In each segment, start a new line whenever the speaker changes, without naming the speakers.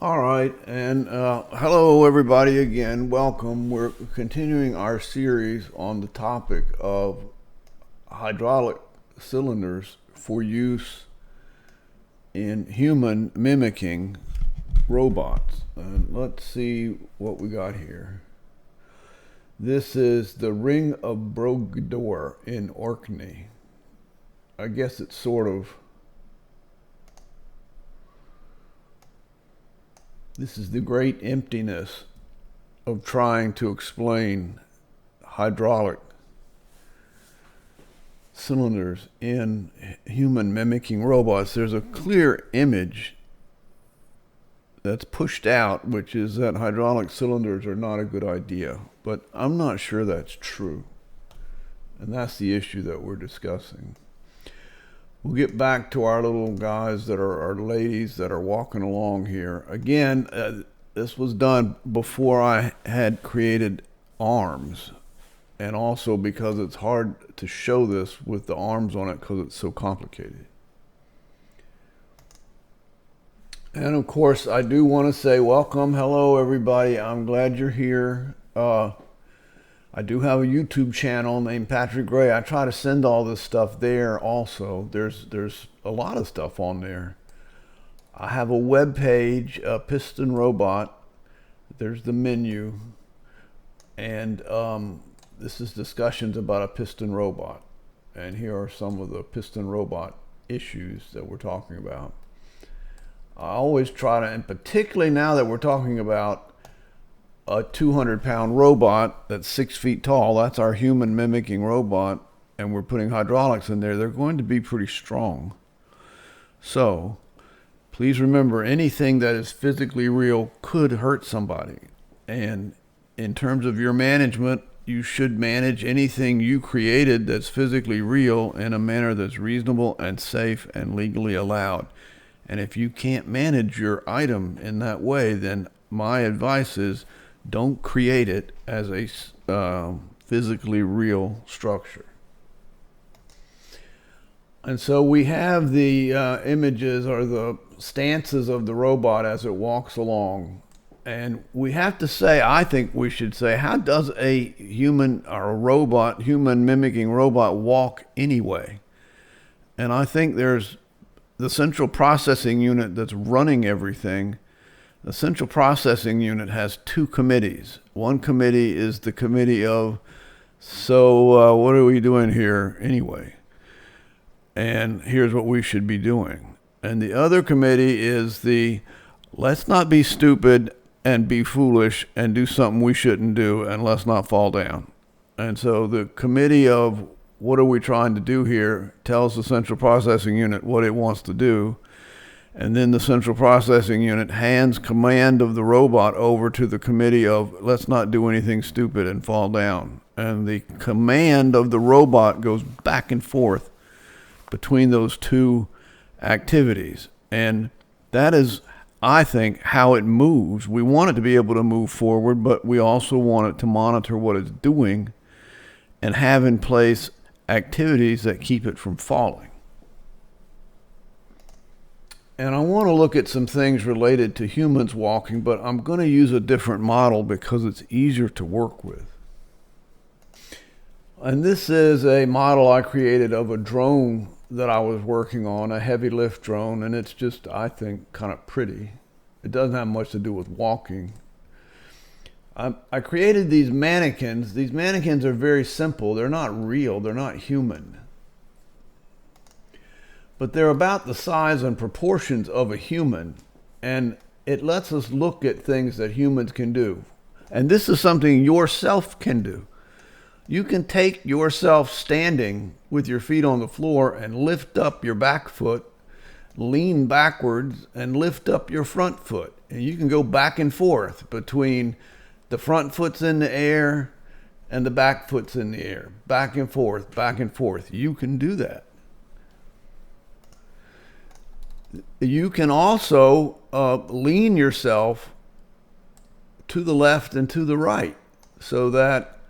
All right, and hello everybody again. Welcome. We're continuing our series on the topic of hydraulic cylinders for use in human mimicking robots. And let's see what we got here. This is the Ring of Brodor in Orkney. I guess it's sort of. This is the great emptiness of trying to explain hydraulic cylinders in human mimicking robots. There's a clear image that's pushed out, which is that hydraulic cylinders are not a good idea. But I'm not sure that's true. And that's the issue that we're discussing. We'll get back to our little guys that are our ladies that are walking along here. Again, this was done before I had created arms. And also because it's hard to show this with the arms on it because it's so complicated. And of course, I do want to say welcome. Hello, everybody. I'm glad you're here. I do have a YouTube channel named Dr.Gray. I try to send all this stuff there also. There's a lot of stuff on there. I have a web page, Pistonrobot. There's the menu. And this is discussions about a piston robot. And here are some of the piston robot issues that we're talking about. I always try to, and particularly now that we're talking about a 200-pound robot that's 6 feet tall, that's our human mimicking robot, and we're putting hydraulics in there, they're going to be pretty strong. So please remember, anything that is physically real could hurt somebody. And in terms of your management, you should manage anything you created that's physically real in a manner that's reasonable and safe and legally allowed. And if you can't manage your item in that way, then my advice is don't create it as a physically real structure. And so we have the images or the stances of the robot as it walks along. And we have to say, I think we should say, how does a human or a robot, human mimicking robot walk anyway? And I think there's the central processing unit that's running everything. The central processing unit has two committees. One committee is the committee of, what are we doing here anyway? And here's what we should be doing. And the other committee is the, let's not be stupid and be foolish and do something we shouldn't do and let's not fall down. And so the committee of, what are we trying to do here, tells the central processing unit what it wants to do. And then the central processing unit hands command of the robot over to the committee of, let's not do anything stupid and fall down. And the command of the robot goes back and forth between those two activities. And that is, I think, how it moves. We want it to be able to move forward, but we also want it to monitor what it's doing and have in place activities that keep it from falling. And I want to look at some things related to humans walking, but I'm going to use a different model because it's easier to work with. And this is a model I created of a drone that I was working on, a heavy lift drone, and it's just, I think, kind of pretty. It doesn't have much to do with walking. I created these mannequins. These mannequins are very simple. They're not real. They're not human. But they're about the size and proportions of a human, and it lets us look at things that humans can do. And this is something yourself can do. You can take yourself standing with your feet on the floor and lift up your back foot, lean backwards, and lift up your front foot. And you can go back and forth between the front foot's in the air and the back foot's in the air. Back and forth, back and forth. You can do that. You can also lean yourself to the left and to the right so that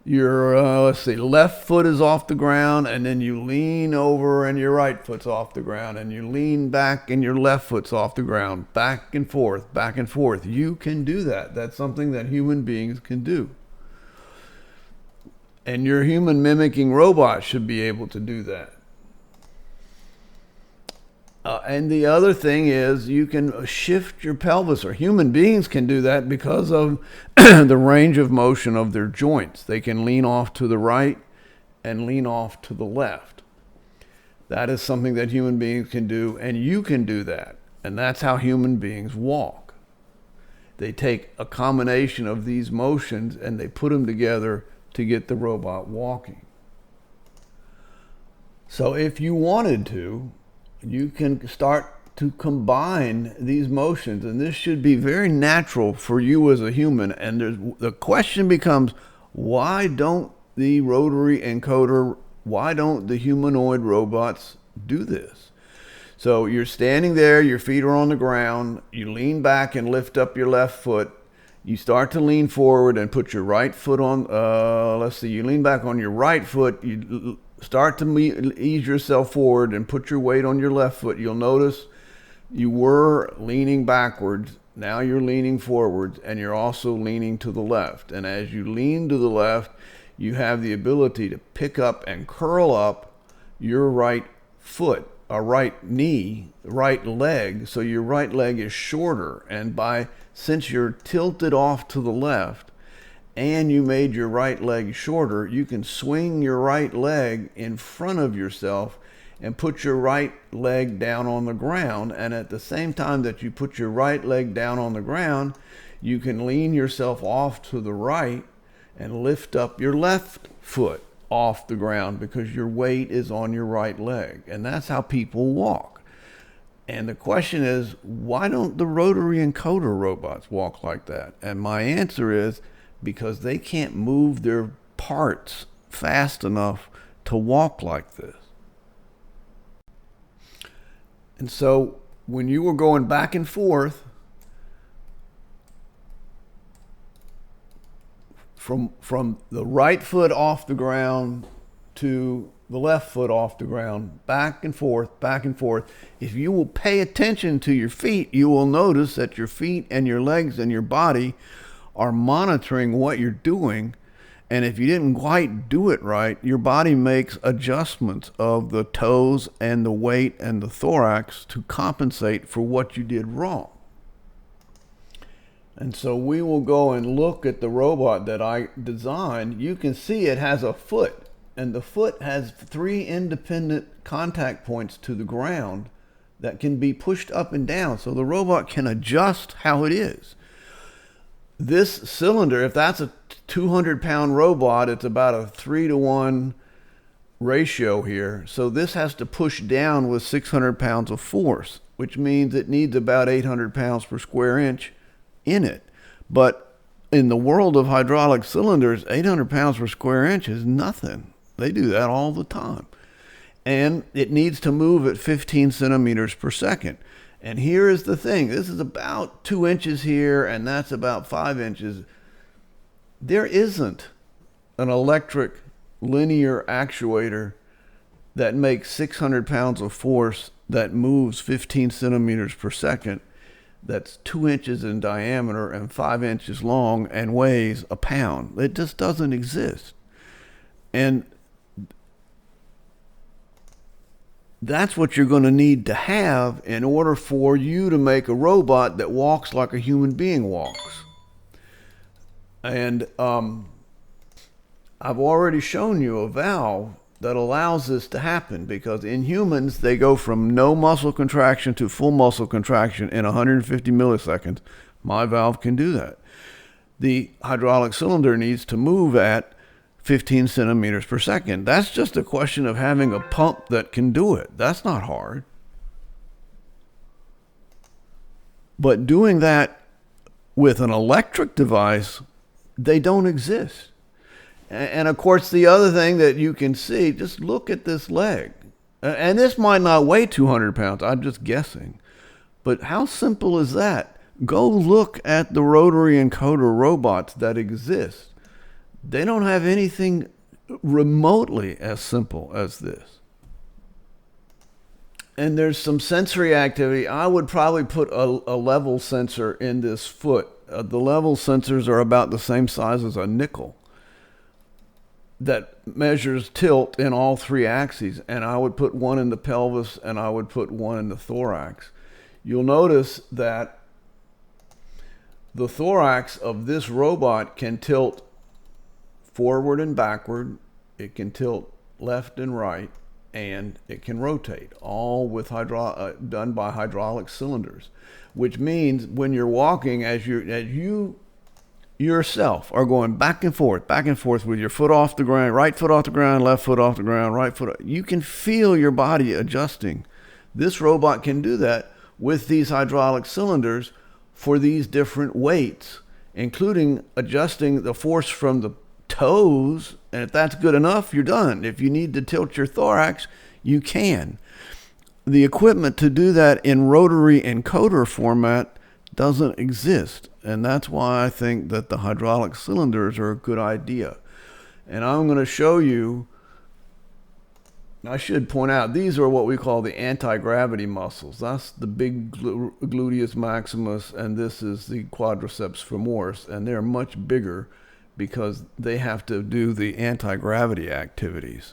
Your let's see, left foot is off the ground, and then you lean over and your right foot's off the ground, and you lean back and your left foot's off the ground, back and forth, back and forth. You can do that. That's something that human beings can do. And your human mimicking robot should be able to do that. And the other thing is you can shift your pelvis, or human beings can do that because of the range of motion of their joints. They can lean off to the right and lean off to the left. That is something that human beings can do, and you can do that. And that's how human beings walk. They take a combination of these motions and they put them together to get the robot walking. So if you wanted to, you can start to combine these motions, and this should be very natural for you as a human. And the question becomes, why don't the rotary encoder, why don't the humanoid robots do this? So you're standing there, your feet are on the ground, you lean back and lift up your left foot. You start to lean forward and put your right foot on, let's see, you lean back on your right foot, you start to ease yourself forward and put your weight on your left foot. You'll notice you were leaning backwards. Now you're leaning forwards, and you're also leaning to the left. And as you lean to the left, you have the ability to pick up and curl up your right foot, a right knee, right leg. So your right leg is shorter. And since you're tilted off to the left, and you made your right leg shorter, you can swing your right leg in front of yourself and put your right leg down on the ground. And at the same time that you put your right leg down on the ground, you can lean yourself off to the right and lift up your left foot off the ground because your weight is on your right leg. And that's how people walk. And the question is, why don't the rotary encoder robots walk like that? And my answer is, because they can't move their parts fast enough to walk like this. And so when you were going back and forth from the right foot off the ground to the left foot off the ground, back and forth, if you will pay attention to your feet, you will notice that your feet and your legs and your body are monitoring what you're doing. And if you didn't quite do it right, your body makes adjustments of the toes and the weight and the thorax to compensate for what you did wrong. And so we will go and look at the robot that I designed. You can see it has a foot, and the foot has 3 independent contact points to the ground that can be pushed up and down. So the robot can adjust how it is. This cylinder, if that's a 200-pound robot, it's about a 3-to-1 ratio here. So this has to push down with 600 pounds of force, which means it needs about 800 pounds per square inch in it. But in the world of hydraulic cylinders, 800 pounds per square inch is nothing. They do that all the time. And it needs to move at 15 centimeters per second. And here is the thing. This is about 2 inches here, and that's about 5 inches. There isn't an electric linear actuator that makes 600 pounds of force that moves 15 centimeters per second, that's 2 inches in diameter and 5 inches long and weighs a pound. It just doesn't exist. And that's what you're going to need to have in order for you to make a robot that walks like a human being walks. And I've already shown you a valve that allows this to happen, because in humans, they go from no muscle contraction to full muscle contraction in 150 milliseconds. My valve can do that. The hydraulic cylinder needs to move at 15 centimeters per second. That's just a question of having a pump that can do it. That's not hard. But doing that with an electric device, they don't exist. And of course, the other thing that you can see, just look at this leg. And this might not weigh 200 pounds. I'm just guessing. But how simple is that? Go look at the rotary encoder robots that exist. They don't have anything remotely as simple as this. And there's some sensory activity. I would probably put a level sensor in this foot. The level sensors are about the same size as a nickel that measures tilt in all three axes. And I would put one in the pelvis and I would put one in the thorax. You'll notice that the thorax of this robot can tilt forward and backward. It can tilt left and right, and it can rotate, all with done by hydraulic cylinders, which means when you're walking, as you yourself are going back and forth with your foot off the ground, right foot off the ground, left foot off the ground, right foot, you can feel your body adjusting. This robot can do that with these hydraulic cylinders for these different weights, including adjusting the force from the toes, and if that's good enough, you're done. If you need to tilt your thorax, you can. The equipment to do that in rotary encoder format doesn't exist, and that's why I think that the hydraulic cylinders are a good idea. And I'm going to show you, I should point out, these are what we call the anti-gravity muscles. That's the big gluteus maximus, and this is the quadriceps femoris, and they're much bigger because they have to do the anti-gravity activities.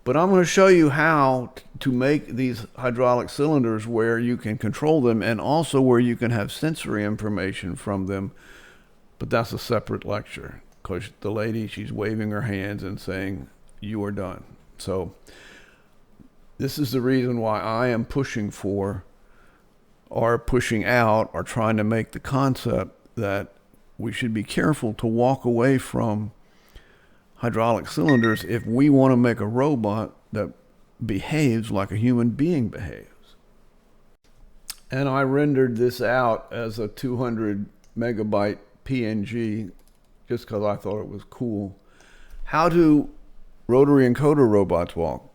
But I'm going to show you how to make these hydraulic cylinders where you can control them and also where you can have sensory information from them. But that's a separate lecture because the lady, she's waving her hands and saying, you are done. So this is the reason why I am pushing for or pushing out or trying to make the concept that we should be careful to walk away from hydraulic cylinders if we want to make a robot that behaves like a human being behaves. And I rendered this out as a 200 megabyte PNG just because I thought it was cool. How do rotary encoder robots walk?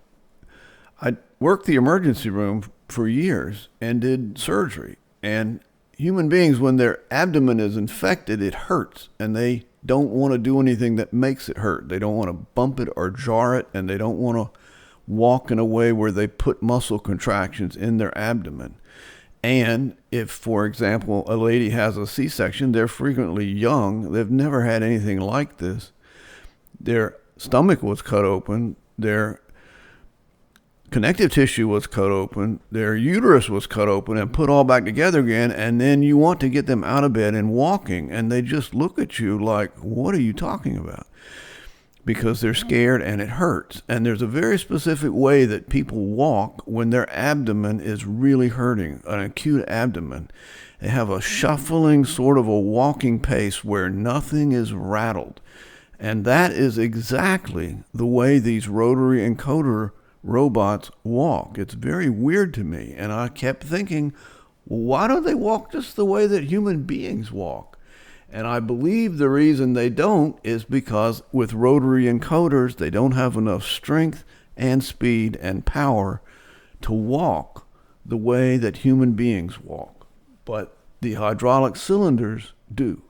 I worked the emergency room for years and did surgery, and human beings, when their abdomen is infected, it hurts, and they don't want to do anything that makes it hurt. They don't want to bump it or jar it, and they don't want to walk in a way where they put muscle contractions in their abdomen. And if, for example, a lady has a C-section, they're frequently young. They've never had anything like this. Their stomach was cut open. Their connective tissue was cut open, their uterus was cut open and put all back together again, and then you want to get them out of bed and walking, and they just look at you like, what are you talking about? Because they're scared and it hurts. And there's a very specific way that people walk when their abdomen is really hurting, an acute abdomen. They have a shuffling sort of a walking pace where nothing is rattled. And that is exactly the way these rotary encoder robots walk. It's very weird to me, and I kept thinking, why don't they walk just the way that human beings walk? And I believe the reason they don't is because with rotary encoders, they don't have enough strength and speed and power to walk the way that human beings walk. But the hydraulic cylinders do.